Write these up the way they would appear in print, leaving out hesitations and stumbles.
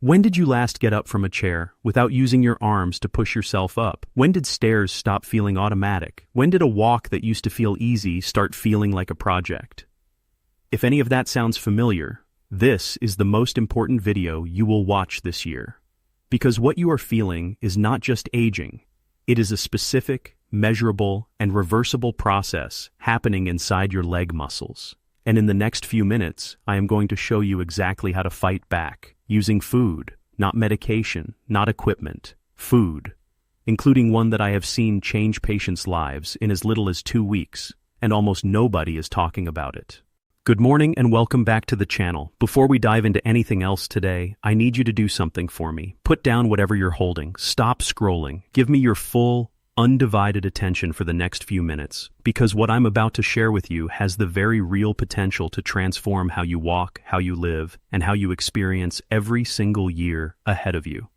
When did you last get up from a chair without using your arms to push yourself up? When did stairs stop feeling automatic? When did a walk that used to feel easy start feeling like a project? If any of that sounds familiar, this is the most important video you will watch this year. Because what you are feeling is not just aging, it is a specific, measurable, and reversible process happening inside your leg muscles. And in the next few minutes, I am going to show you exactly how to fight back, using food, not medication, not equipment, food, including one that I have seen change patients' lives in as little as 2 weeks, and almost nobody is talking about it. Good morning and welcome back to the channel. Before we dive into anything else today, I need you to do something for me. Put down whatever you're holding, stop scrolling, give me your full, undivided attention for the next few minutes, because what I'm about to share with you has the very real potential to transform how you walk, how you live, and how you experience every single year ahead of you.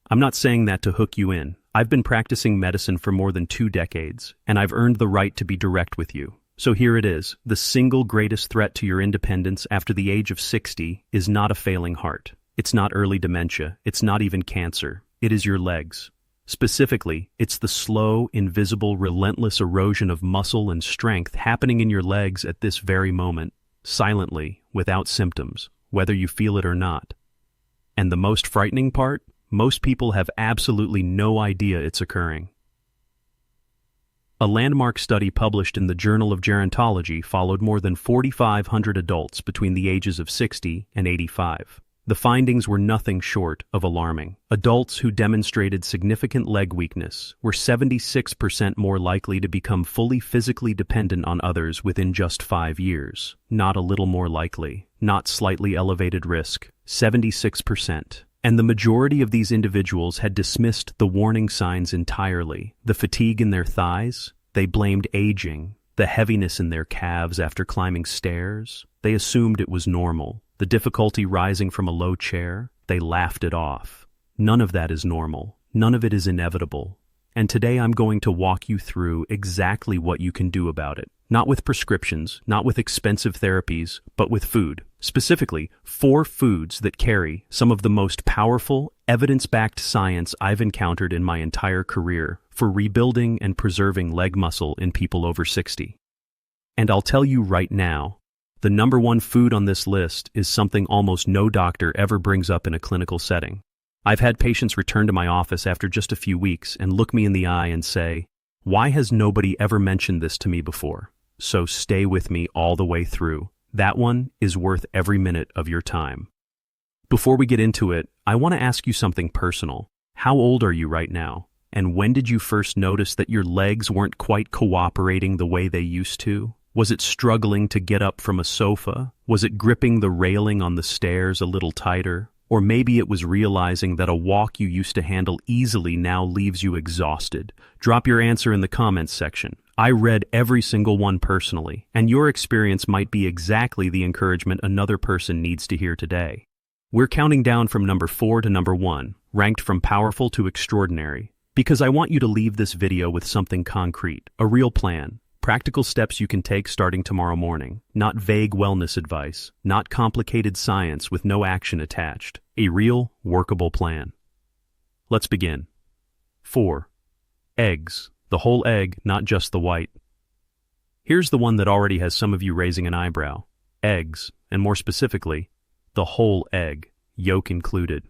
I'm not saying that to hook you in. I've been practicing medicine for more than 2 decades, and I've earned the right to be direct with you. So here it is. The single greatest threat to your independence after the age of 60 is not a failing heart. It's not early dementia. It's not even cancer. It is your legs. Specifically, it's the slow, invisible, relentless erosion of muscle and strength happening in your legs at this very moment, silently, without symptoms, whether you feel it or not. And the most frightening part? Most people have absolutely no idea it's occurring. A landmark study published in the Journal of Gerontology followed more than 4,500 adults between the ages of 60 and 85. The findings were nothing short of alarming. Adults who demonstrated significant leg weakness were 76% more likely to become fully physically dependent on others within just 5 years. Not a little more likely, not slightly elevated risk, 76%. And the majority of these individuals had dismissed the warning signs entirely. The fatigue in their thighs, they blamed aging. The heaviness in their calves after climbing stairs, they assumed it was normal. The difficulty rising from a low chair, they laughed it off. None of that is normal. None of it is inevitable. And today I'm going to walk you through exactly what you can do about it. Not with prescriptions, not with expensive therapies, but with food. Specifically, 4 foods that carry some of the most powerful, evidence-backed science I've encountered in my entire career for rebuilding and preserving leg muscle in people over 60. And I'll tell you right now, the number 1 food on this list is something almost no doctor ever brings up in a clinical setting. I've had patients return to my office after just a few weeks and look me in the eye and say, "Why has nobody ever mentioned this to me before?" So stay with me all the way through. That one is worth every minute of your time. Before we get into it, I want to ask you something personal. How old are you right now? And when did you first notice that your legs weren't quite cooperating the way they used to? Was it struggling to get up from a sofa? Was it gripping the railing on the stairs a little tighter? Or maybe it was realizing that a walk you used to handle easily now leaves you exhausted. Drop your answer in the comments section. I read every single one personally, and your experience might be exactly the encouragement another person needs to hear today. We're counting down from number 4 to number 1, ranked from powerful to extraordinary, because I want you to leave this video with something concrete, a real plan. Practical steps you can take starting tomorrow morning, not vague wellness advice, not complicated science with no action attached, a real, workable plan. Let's begin. 4. Eggs. The whole egg, not just the white. Here's the one that already has some of you raising an eyebrow. Eggs, and more specifically, the whole egg, yolk included.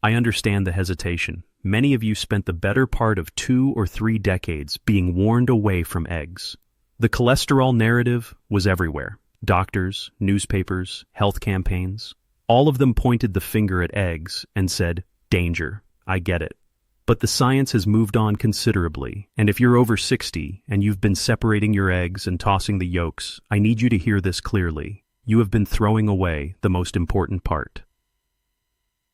I understand the hesitation. Many of you spent the better part of 2 or 3 decades being warned away from eggs. The cholesterol narrative was everywhere. Doctors, newspapers, health campaigns, all of them pointed the finger at eggs and said, "Danger, I get it." But the science has moved on considerably, and if you're over 60 and you've been separating your eggs and tossing the yolks, I need you to hear this clearly. You have been throwing away the most important part.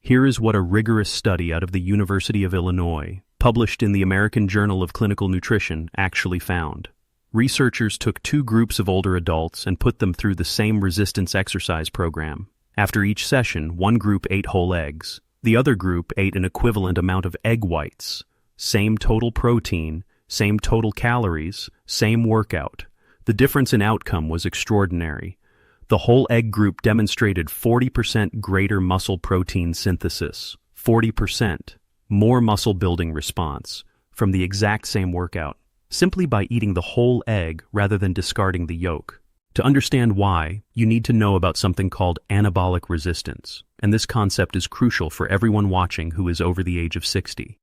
Here is what a rigorous study out of the University of Illinois, published in the American Journal of Clinical Nutrition, actually found. Researchers took 2 groups of older adults and put them through the same resistance exercise program. After each session, one group ate whole eggs. The other group ate an equivalent amount of egg whites. Same total protein, same total calories, same workout. The difference in outcome was extraordinary. The whole egg group demonstrated 40% greater muscle protein synthesis, 40% more muscle building response from the exact same workout, simply by eating the whole egg rather than discarding the yolk. To understand why, you need to know about something called anabolic resistance, and this concept is crucial for everyone watching who is over the age of 60.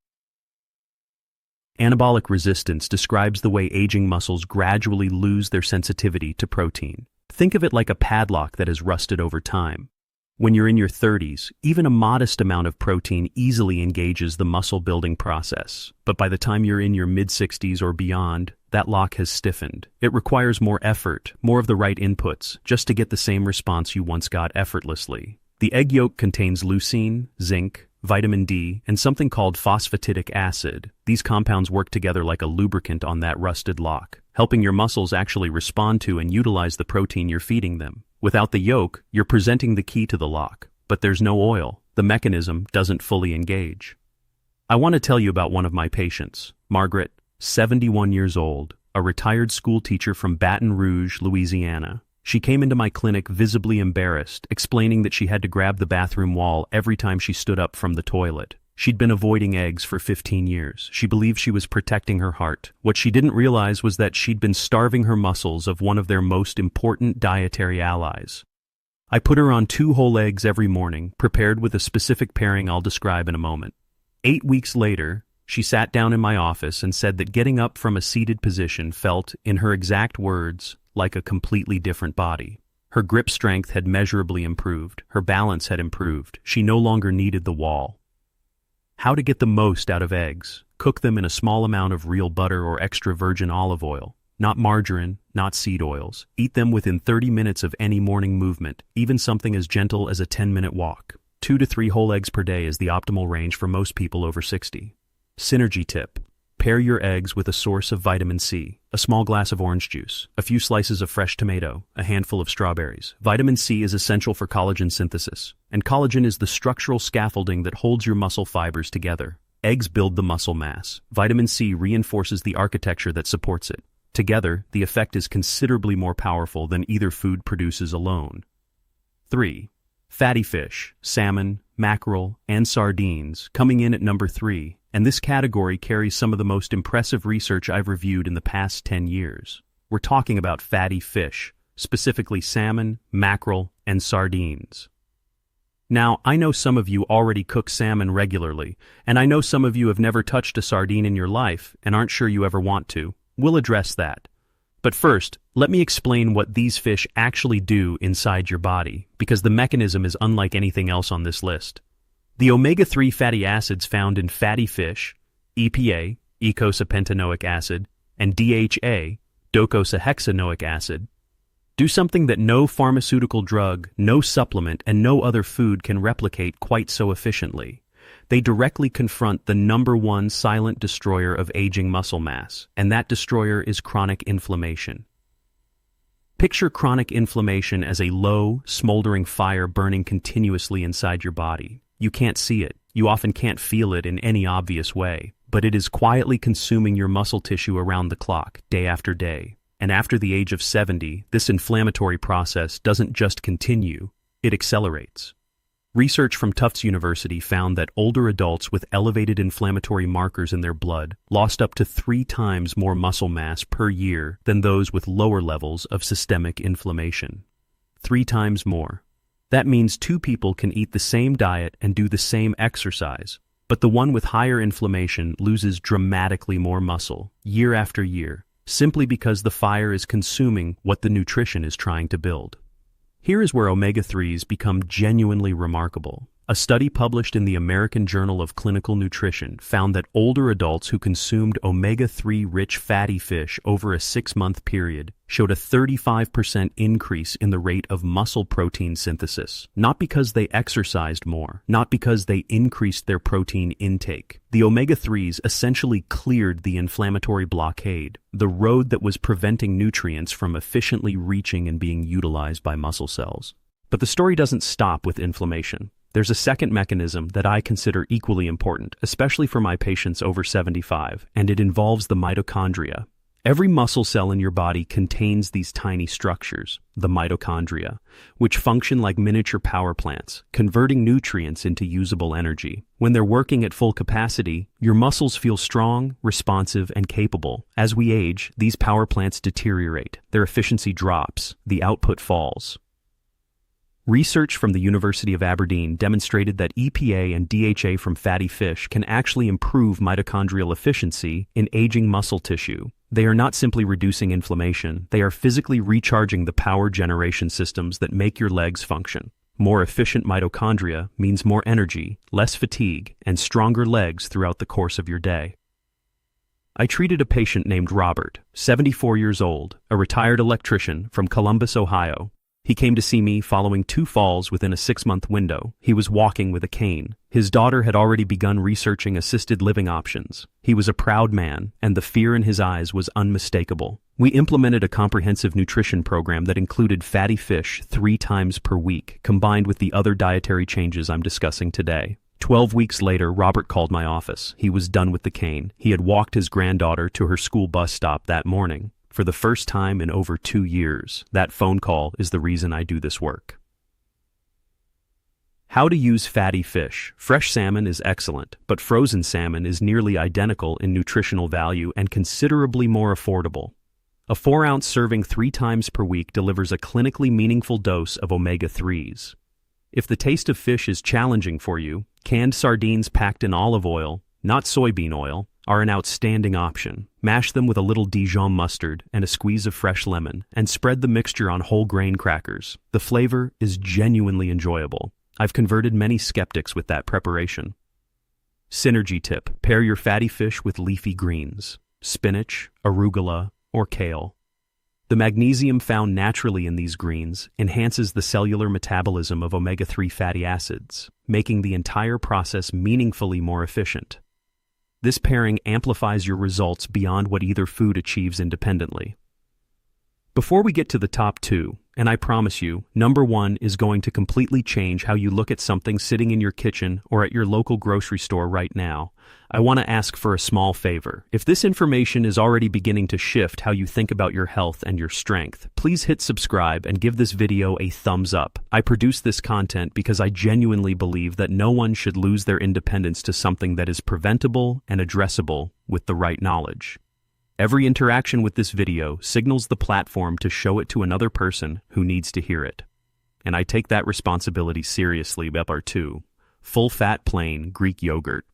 Anabolic resistance describes the way aging muscles gradually lose their sensitivity to protein. Think of it like a padlock that has rusted over time. When you're in your 30s, even a modest amount of protein easily engages the muscle-building process. But by the time you're in your mid-60s or beyond, that lock has stiffened. It requires more effort, more of the right inputs, just to get the same response you once got effortlessly. The egg yolk contains leucine, zinc, vitamin D, and something called phosphatidic acid. These compounds work together like a lubricant on that rusted lock, helping your muscles actually respond to and utilize the protein you're feeding them. Without the yolk, you're presenting the key to the lock, but there's no oil. The mechanism doesn't fully engage. I want to tell you about one of my patients, Margaret, 71 years old, a retired school teacher from Baton Rouge, Louisiana. She came into my clinic visibly embarrassed, explaining that she had to grab the bathroom wall every time she stood up from the toilet. She'd been avoiding eggs for 15 years. She believed she was protecting her heart. What she didn't realize was that she'd been starving her muscles of one of their most important dietary allies. I put her on 2 whole eggs every morning, prepared with a specific pairing I'll describe in a moment. 8 weeks later, she sat down in my office and said that getting up from a seated position felt, in her exact words, like a completely different body. Her grip strength had measurably improved. Her balance had improved. She no longer needed the wall. How to get the most out of eggs. Cook them in a small amount of real butter or extra virgin olive oil. Not margarine, not seed oils. Eat them within 30 minutes of any morning movement, even something as gentle as a 10-minute walk. 2 to 3 whole eggs per day is the optimal range for most people over 60. Synergy tip. Pair your eggs with a source of vitamin C, a small glass of orange juice, a few slices of fresh tomato, a handful of strawberries. Vitamin C is essential for collagen synthesis, and collagen is the structural scaffolding that holds your muscle fibers together. Eggs build the muscle mass. Vitamin C reinforces the architecture that supports it. Together, the effect is considerably more powerful than either food produces alone. 3. Fatty fish, salmon, mackerel, and sardines, coming in at number 3. And this category carries some of the most impressive research I've reviewed in the past 10 years. We're talking about fatty fish, specifically salmon, mackerel, and sardines. Now, I know some of you already cook salmon regularly, and I know some of you have never touched a sardine in your life and aren't sure you ever want to. We'll address that. But first, let me explain what these fish actually do inside your body, because the mechanism is unlike anything else on this list. The omega-3 fatty acids found in fatty fish, EPA, eicosapentaenoic acid, and DHA, docosahexaenoic acid, do something that no pharmaceutical drug, no supplement, and no other food can replicate quite so efficiently. They directly confront the number 1 silent destroyer of aging muscle mass, and that destroyer is chronic inflammation. Picture chronic inflammation as a low, smoldering fire burning continuously inside your body. You can't see it. You often can't feel it in any obvious way, but it is quietly consuming your muscle tissue around the clock, day after day. And after the age of 70, this inflammatory process doesn't just continue, it accelerates. Research from Tufts University found that older adults with elevated inflammatory markers in their blood lost up to 3 times more muscle mass per year than those with lower levels of systemic inflammation. 3 times more. That means 2 people can eat the same diet and do the same exercise, but the one with higher inflammation loses dramatically more muscle, year after year, simply because the fire is consuming what the nutrition is trying to build. Here is where omega-3s become genuinely remarkable. A study published in the American Journal of Clinical Nutrition found that older adults who consumed omega-3 rich fatty fish over a 6-month period showed a 35% increase in the rate of muscle protein synthesis. Not because they exercised more, not because they increased their protein intake. The omega-3s essentially cleared the inflammatory blockade, the road that was preventing nutrients from efficiently reaching and being utilized by muscle cells. But the story doesn't stop with inflammation. There's a second mechanism that I consider equally important, especially for my patients over 75, and it involves the mitochondria. Every muscle cell in your body contains these tiny structures, the mitochondria, which function like miniature power plants, converting nutrients into usable energy. When they're working at full capacity, your muscles feel strong, responsive, and capable. As we age, these power plants deteriorate, their efficiency drops, the output falls. Research from the University of Aberdeen demonstrated that EPA and DHA from fatty fish can actually improve mitochondrial efficiency in aging muscle tissue. They are not simply reducing inflammation, they are physically recharging the power generation systems that make your legs function. More efficient mitochondria means more energy, less fatigue, and stronger legs throughout the course of your day. I treated a patient named Robert, 74 years old, a retired electrician from Columbus, Ohio. He came to see me following 2 falls within a 6-month window. He was walking with a cane. His daughter had already begun researching assisted living options. He was a proud man, and the fear in his eyes was unmistakable. We implemented a comprehensive nutrition program that included fatty fish 3 times per week, combined with the other dietary changes I'm discussing today. 12 weeks later, Robert called my office. He was done with the cane. He had walked his granddaughter to her school bus stop that morning. For the first time in over 2 years, that phone call is the reason I do this work. How to use fatty fish. Fresh salmon is excellent, but frozen salmon is nearly identical in nutritional value and considerably more affordable. A 4-ounce serving 3 times per week delivers a clinically meaningful dose of omega-3s. If the taste of fish is challenging for you, canned sardines packed in olive oil, not soybean oil, are an outstanding option. Mash them with a little Dijon mustard and a squeeze of fresh lemon, and spread the mixture on whole grain crackers. The flavor is genuinely enjoyable. I've converted many skeptics with that preparation. Synergy tip: pair your fatty fish with leafy greens, spinach, arugula, or kale. The magnesium found naturally in these greens enhances the cellular metabolism of omega-3 fatty acids, making the entire process meaningfully more efficient. This pairing amplifies your results beyond what either food achieves independently. Before we get to the top 2, and I promise you, number 1 is going to completely change how you look at something sitting in your kitchen or at your local grocery store right now, I want to ask for a small favor. If this information is already beginning to shift how you think about your health and your strength, please hit subscribe and give this video a thumbs up. I produce this content because I genuinely believe that no one should lose their independence to something that is preventable and addressable with the right knowledge. Every interaction with this video signals the platform to show it to another person who needs to hear it. And I take that responsibility seriously. Number 2, full-fat plain Greek yogurt.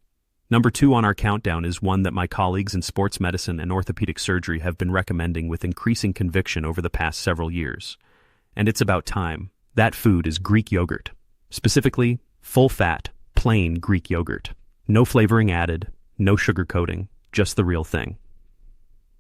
Number 2 on our countdown is one that my colleagues in sports medicine and orthopedic surgery have been recommending with increasing conviction over the past several years. And it's about time. That food is Greek yogurt. Specifically, full-fat, plain Greek yogurt. No flavoring added, no sugar coating, just the real thing.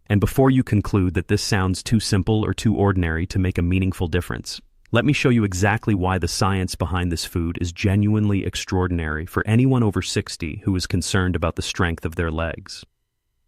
And before you conclude that this sounds too simple or too ordinary to make a meaningful difference, let me show you exactly why the science behind this food is genuinely extraordinary for anyone over 60 who is concerned about the strength of their legs.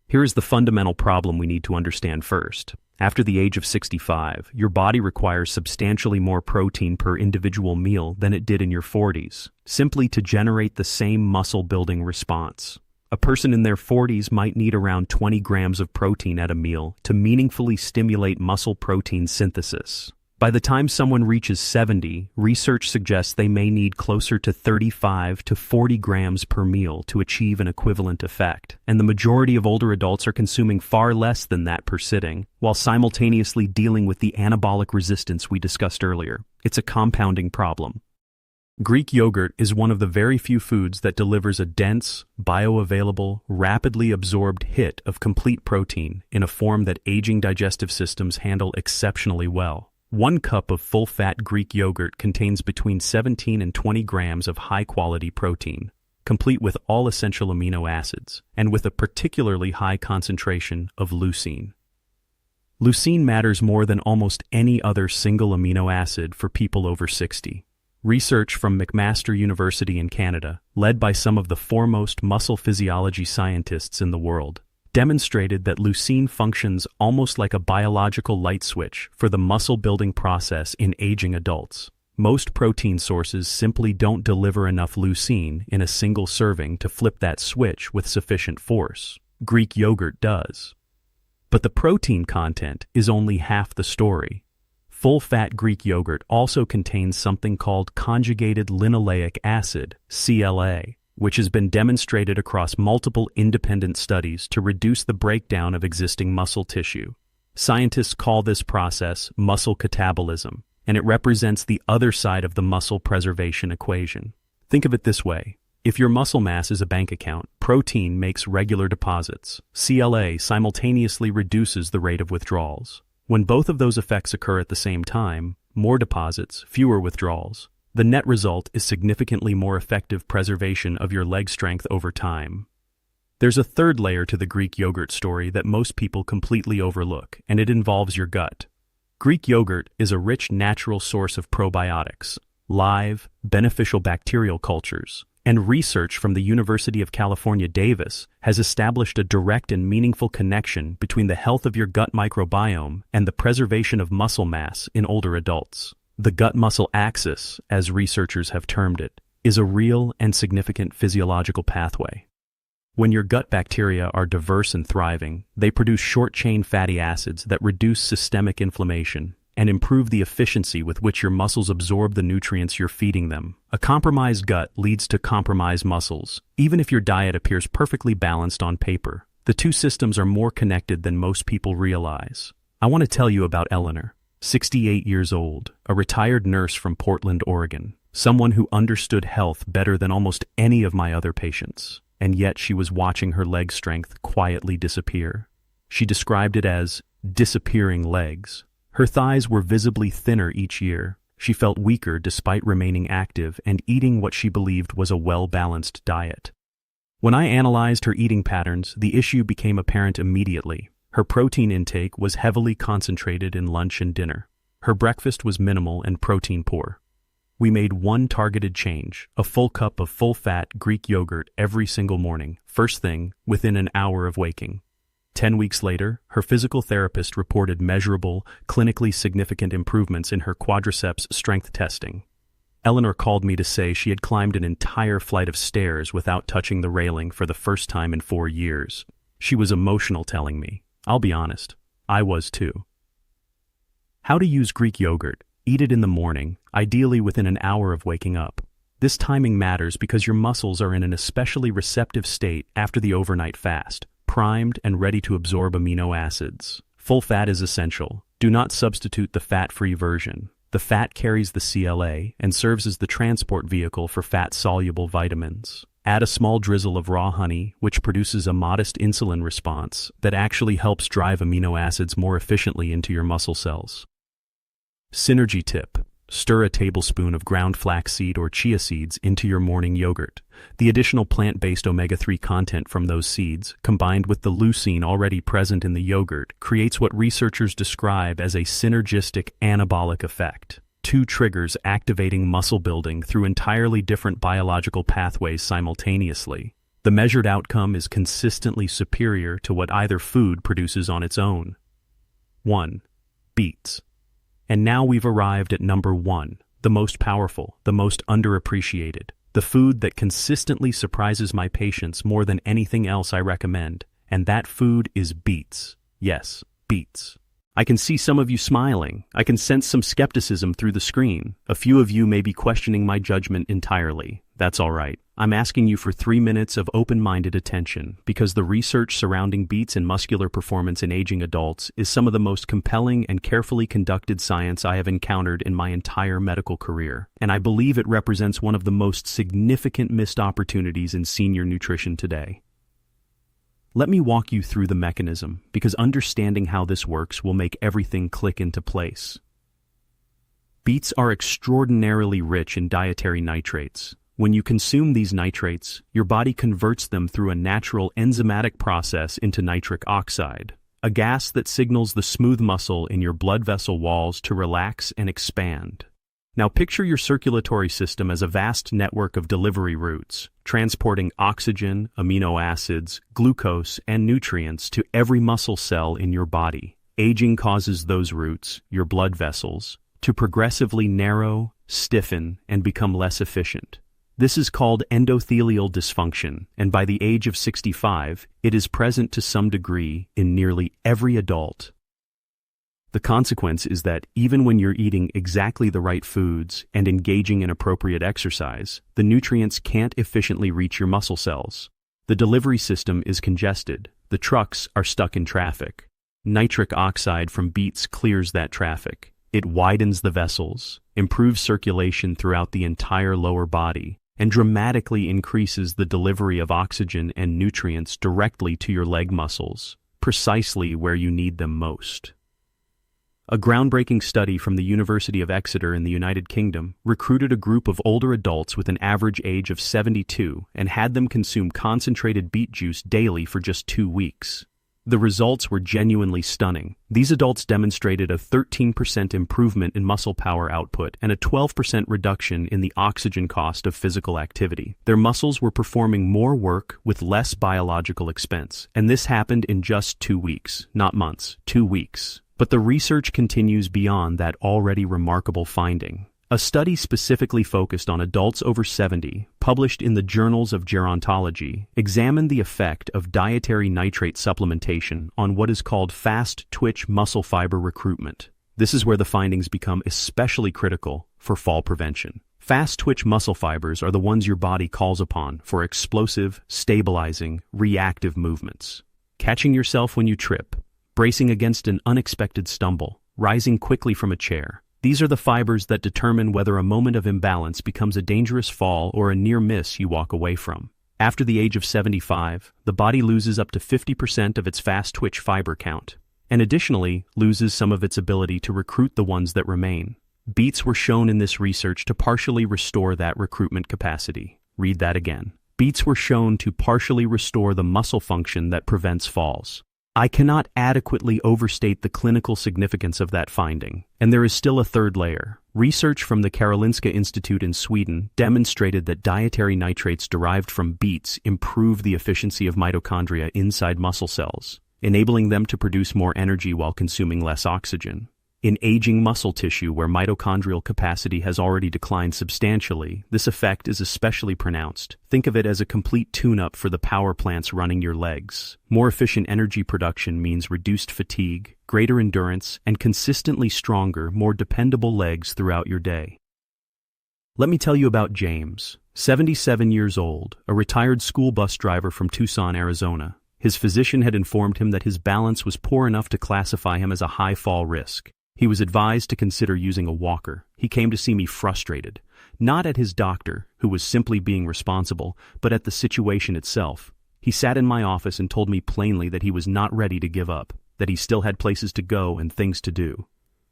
Here is the fundamental problem we need to understand first. After the age of 65, your body requires substantially more protein per individual meal than it did in your 40s, simply to generate the same muscle-building response. A person in their 40s might need around 20 grams of protein at a meal to meaningfully stimulate muscle protein synthesis. By the time someone reaches 70, research suggests they may need closer to 35 to 40 grams per meal to achieve an equivalent effect, and the majority of older adults are consuming far less than that per sitting, while simultaneously dealing with the anabolic resistance we discussed earlier. It's a compounding problem. Greek yogurt is one of the very few foods that delivers a dense, bioavailable, rapidly absorbed hit of complete protein in a form that aging digestive systems handle exceptionally well. 1 cup of full-fat Greek yogurt contains between 17 and 20 grams of high-quality protein, complete with all essential amino acids, and with a particularly high concentration of leucine. Leucine matters more than almost any other single amino acid for people over 60. Research from McMaster University in Canada, led by some of the foremost muscle physiology scientists in the world, demonstrated that leucine functions almost like a biological light switch for the muscle-building process in aging adults. Most protein sources simply don't deliver enough leucine in a single serving to flip that switch with sufficient force. Greek yogurt does. But the protein content is only half the story. Full-fat Greek yogurt also contains something called conjugated linoleic acid, CLA, which has been demonstrated across multiple independent studies to reduce the breakdown of existing muscle tissue. Scientists call this process muscle catabolism, and it represents the other side of the muscle preservation equation. Think of it this way. If your muscle mass is a bank account, protein makes regular deposits. CLA simultaneously reduces the rate of withdrawals. When both of those effects occur at the same time, more deposits, fewer withdrawals. The net result is significantly more effective preservation of your leg strength over time. There's a third layer to the Greek yogurt story that most people completely overlook, and it involves your gut. Greek yogurt is a rich natural source of probiotics, live, beneficial bacterial cultures, and research from the University of California, Davis has established a direct and meaningful connection between the health of your gut microbiome and the preservation of muscle mass in older adults. The gut-muscle axis, as researchers have termed it, is a real and significant physiological pathway. When your gut bacteria are diverse and thriving, they produce short-chain fatty acids that reduce systemic inflammation and improve the efficiency with which your muscles absorb the nutrients you're feeding them. A compromised gut leads to compromised muscles, even if your diet appears perfectly balanced on paper. The two systems are more connected than most people realize. I want to tell you about Eleanor, 68 years old, a retired nurse from Portland, Oregon, someone who understood health better than almost any of my other patients, and yet she was watching her leg strength quietly disappear. She described it as disappearing legs. Her thighs were visibly thinner each year. She felt weaker despite remaining active and eating what she believed was a well-balanced diet. When I analyzed her eating patterns, the issue became apparent immediately. Her protein intake was heavily concentrated in lunch and dinner. Her breakfast was minimal and protein-poor. We made one targeted change, a full cup of full-fat Greek yogurt every single morning, first thing, within an hour of waking. 10 weeks later, her physical therapist reported measurable, clinically significant improvements in her quadriceps strength testing. Eleanor called me to say she had climbed an entire flight of stairs without touching the railing for the first time in 4 years. She was emotional telling me. I'll be honest, I was too. How to use Greek yogurt. Eat it in the morning, ideally within an hour of waking up. This timing matters because your muscles are in an especially receptive state after the overnight fast, primed and ready to absorb amino acids. Full fat is essential. Do not substitute the fat-free version. The fat carries the CLA and serves as the transport vehicle for fat-soluble vitamins. Add a small drizzle of raw honey, which produces a modest insulin response that actually helps drive amino acids more efficiently into your muscle cells. Synergy tip. Stir a tablespoon of ground flaxseed or chia seeds into your morning yogurt. The additional plant-based omega-3 content from those seeds, combined with the leucine already present in the yogurt, creates what researchers describe as a synergistic anabolic effect. Two triggers activating muscle building through entirely different biological pathways simultaneously. The measured outcome is consistently superior to what either food produces on its own. 1. Beets. And now we've arrived at number 1, the most powerful, the most underappreciated, the food that consistently surprises my patients more than anything else I recommend, and that food is beets. Yes, beets. I can see some of you smiling. I can sense some skepticism through the screen. A few of you may be questioning my judgment entirely. That's all right. I'm asking you for 3 minutes of open-minded attention because the research surrounding beets and muscular performance in aging adults is some of the most compelling and carefully conducted science I have encountered in my entire medical career, and I believe it represents one of the most significant missed opportunities in senior nutrition today. Let me walk you through the mechanism, because understanding how this works will make everything click into place. Beets are extraordinarily rich in dietary nitrates. When you consume these nitrates, your body converts them through a natural enzymatic process into nitric oxide, a gas that signals the smooth muscle in your blood vessel walls to relax and expand. Now picture your circulatory system as a vast network of delivery routes, transporting oxygen, amino acids, glucose, and nutrients to every muscle cell in your body. Aging causes those routes, your blood vessels, to progressively narrow, stiffen, and become less efficient. This is called endothelial dysfunction, and by the age of 65, it is present to some degree in nearly every adult. The consequence is that even when you're eating exactly the right foods and engaging in appropriate exercise, the nutrients can't efficiently reach your muscle cells. The delivery system is congested. The trucks are stuck in traffic. Nitric oxide from beets clears that traffic. It widens the vessels, improves circulation throughout the entire lower body, and dramatically increases the delivery of oxygen and nutrients directly to your leg muscles, precisely where you need them most. A groundbreaking study from the University of Exeter in the United Kingdom recruited a group of older adults with an average age of 72 and had them consume concentrated beet juice daily for just 2 weeks. The results were genuinely stunning. These adults demonstrated a 13% improvement in muscle power output and a 12% reduction in the oxygen cost of physical activity. Their muscles were performing more work with less biological expense, and this happened in just 2 weeks, not months, 2 weeks. But the research continues beyond that already remarkable finding. A study specifically focused on adults over 70, published in the Journals of Gerontology, examined the effect of dietary nitrate supplementation on what is called fast-twitch muscle fiber recruitment. This is where the findings become especially critical for fall prevention. Fast-twitch muscle fibers are the ones your body calls upon for explosive, stabilizing, reactive movements. Catching yourself when you trip, bracing against an unexpected stumble, rising quickly from a chair. These are the fibers that determine whether a moment of imbalance becomes a dangerous fall or a near miss you walk away from. After the age of 75, the body loses up to 50% of its fast-twitch fiber count, and additionally loses some of its ability to recruit the ones that remain. Beets were shown in this research to partially restore that recruitment capacity. Read that again. Beets were shown to partially restore the muscle function that prevents falls. I cannot adequately overstate the clinical significance of that finding, and there is still a third layer. Research from the Karolinska Institute in Sweden demonstrated that dietary nitrates derived from beets improve the efficiency of mitochondria inside muscle cells, enabling them to produce more energy while consuming less oxygen. In aging muscle tissue where mitochondrial capacity has already declined substantially, this effect is especially pronounced. Think of it as a complete tune-up for the power plants running your legs. More efficient energy production means reduced fatigue, greater endurance, and consistently stronger, more dependable legs throughout your day. Let me tell you about James, 77 years old, a retired school bus driver from Tucson, Arizona. His physician had informed him that his balance was poor enough to classify him as a high fall risk. He was advised to consider using a walker. He came to see me frustrated, not at his doctor, who was simply being responsible, but at the situation itself. He sat in my office and told me plainly that he was not ready to give up, that he still had places to go and things to do.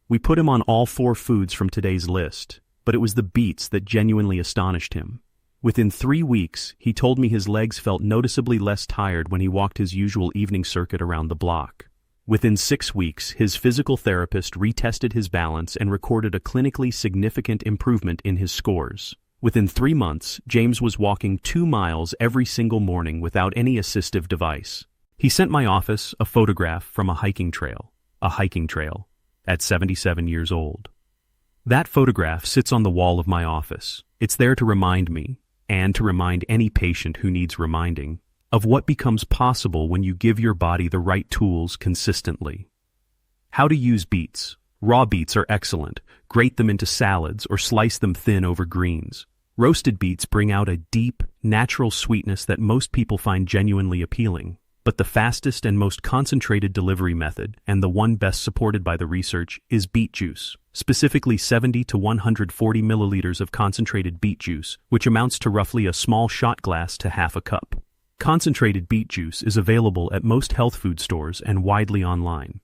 We put him on all 4 foods from today's list, but it was the beets that genuinely astonished him. Within 3 weeks, he told me his legs felt noticeably less tired when he walked his usual evening circuit around the block. Within 6 weeks, his physical therapist retested his balance and recorded a clinically significant improvement in his scores. Within 3 months, James was walking 2 miles every single morning without any assistive device. He sent my office a photograph from a hiking trail, at 77 years old. That photograph sits on the wall of my office. It's there to remind me, and to remind any patient who needs reminding, of what becomes possible when you give your body the right tools consistently. How to use beets. Raw beets are excellent. Grate them into salads or slice them thin over greens. Roasted beets bring out a deep, natural sweetness that most people find genuinely appealing. But the fastest and most concentrated delivery method, and the one best supported by the research, is beet juice, specifically 70 to 140 milliliters of concentrated beet juice, which amounts to roughly a small shot glass to half a cup. Concentrated beet juice is available at most health food stores and widely online.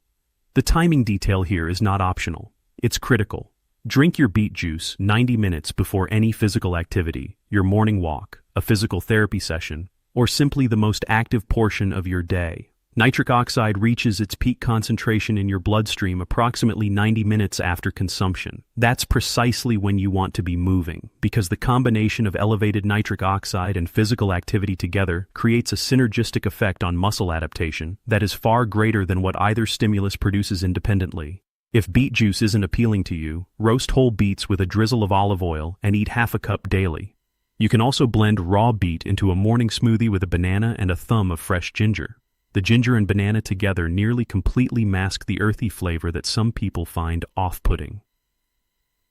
The timing detail here is not optional. It's critical. Drink your beet juice 90 minutes before any physical activity, your morning walk, a physical therapy session, or simply the most active portion of your day. Nitric oxide reaches its peak concentration in your bloodstream approximately 90 minutes after consumption. That's precisely when you want to be moving, because the combination of elevated nitric oxide and physical activity together creates a synergistic effect on muscle adaptation that is far greater than what either stimulus produces independently. If beet juice isn't appealing to you, roast whole beets with a drizzle of olive oil and eat half a cup daily. You can also blend raw beet into a morning smoothie with a banana and a thumb of fresh ginger. The ginger and banana together nearly completely mask the earthy flavor that some people find off-putting.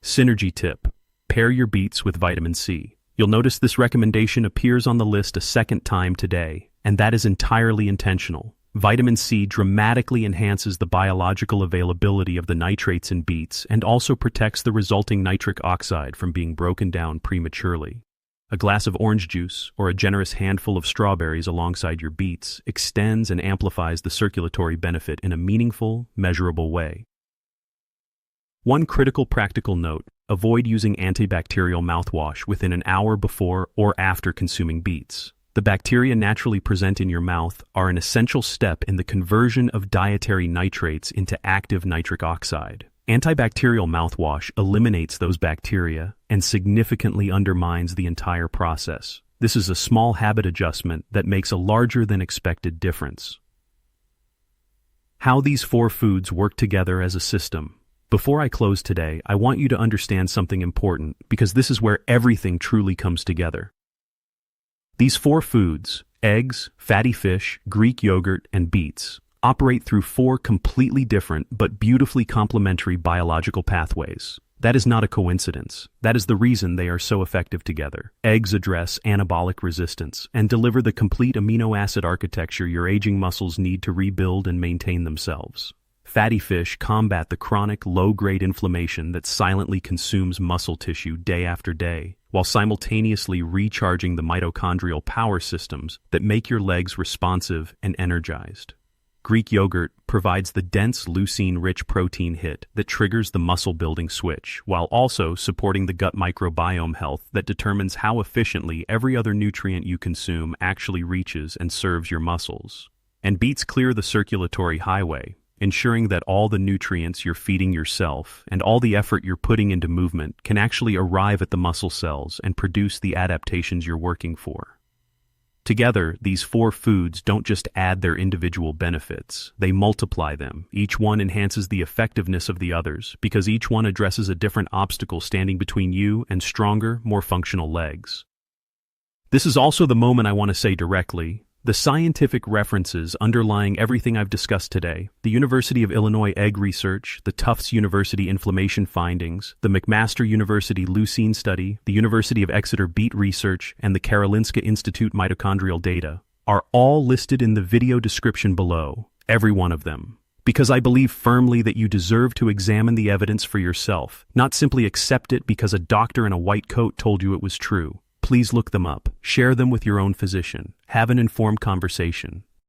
Synergy tip: pair your beets with vitamin C. You'll notice this recommendation appears on the list a second time today, and that is entirely intentional. Vitamin C dramatically enhances the biological availability of the nitrates in beets and also protects the resulting nitric oxide from being broken down prematurely. A glass of orange juice or a generous handful of strawberries alongside your beets extends and amplifies the circulatory benefit in a meaningful, measurable way. One critical practical note: avoid using antibacterial mouthwash within an hour before or after consuming beets. The bacteria naturally present in your mouth are an essential step in the conversion of dietary nitrates into active nitric oxide. Antibacterial mouthwash eliminates those bacteria and significantly undermines the entire process. This is a small habit adjustment that makes a larger than expected difference. How these 4 foods work together as a system. Before I close today, I want you to understand something important, because this is where everything truly comes together. These 4 foods, eggs, fatty fish, Greek yogurt, and beets, operate through 4 completely different but beautifully complementary biological pathways. That is not a coincidence. That is the reason they are so effective together. Eggs address anabolic resistance and deliver the complete amino acid architecture your aging muscles need to rebuild and maintain themselves. Fatty fish combat the chronic, low-grade inflammation that silently consumes muscle tissue day after day, while simultaneously recharging the mitochondrial power systems that make your legs responsive and energized. Greek yogurt provides the dense leucine-rich protein hit that triggers the muscle-building switch, while also supporting the gut microbiome health that determines how efficiently every other nutrient you consume actually reaches and serves your muscles. And beets clear the circulatory highway, ensuring that all the nutrients you're feeding yourself and all the effort you're putting into movement can actually arrive at the muscle cells and produce the adaptations you're working for. Together, these 4 foods don't just add their individual benefits, they multiply them. Each one enhances the effectiveness of the others, because each one addresses a different obstacle standing between you and stronger, more functional legs. This is also the moment I want to say directly: the scientific references underlying everything I've discussed today, the University of Illinois egg research, the Tufts University inflammation findings, the McMaster University leucine study, the University of Exeter beet research, and the Karolinska Institute mitochondrial data, are all listed in the video description below, every one of them. Because I believe firmly that you deserve to examine the evidence for yourself, not simply accept it because a doctor in a white coat told you it was true. Please look them up, share them with your own physician, have an informed conversation,